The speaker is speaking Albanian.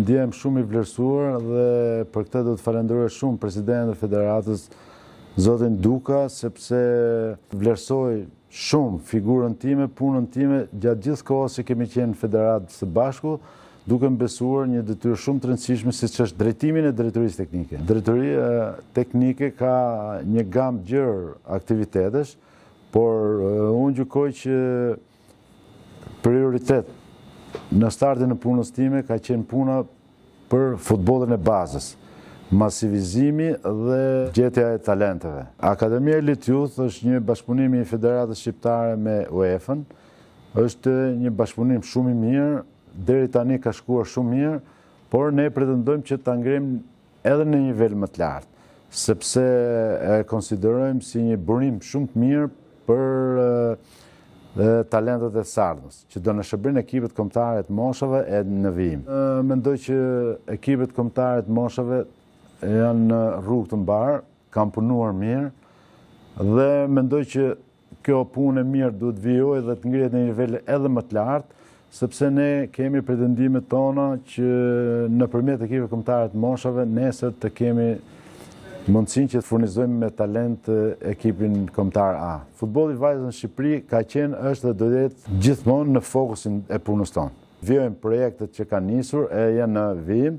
ndjem shumë i vlerësuar dhe për këtë do të falenderoj shumë presidentin e federatës, zotin Duka, sepse vlerësoi shumë figurën time, punën time gjatë gjithë kohës që kemi qenë në federatë së bashku, duke më besuar një detyrë shumë të rëndësishme siç është drejtimin e drejtorisë teknike. Drejtoria teknike ka një gamë gjerë aktivitetesh, por unë gjykoj që prioritet në startin e punës time ka qenë puna për futbollin e bazës, masivizimi dhe gjetja e talenteve. Akademia Elite Youth është një bashkëpunim i Federatës Shqiptare me UEFA-n, është një bashkëpunim shumë i mirë, deri tani ka shkuar shumë mirë, por ne pretendojmë që ta ngrejmë edhe në një nivel më të lartë, sepse e konsiderojmë si një burim shumë të mirë për talentet e sardhës, që do në shërbejnë ekipet kombëtare të moshave e në vijim. Mendoj që ekipet kombëtare të moshave janë në rrugë të mbarë, kanë punuar mirë, dhe mendoj që kjo punë e mirë duhet vijojë dhe të ngrihet në një nivel edhe më të lartë, sepse ne kemi pretendimet tona që nëpërmjet ekipeve kombëtare të moshave nesër të kemi mundësinë që të furnizojmë me talent ekipin kombëtar A. Futbolli i vajzave në Shqipëri ka qenë, është dhe do të jetë gjithmonë në fokusin e punës tonë. Vijojmë projektet që kanë nisur e janë në vijim,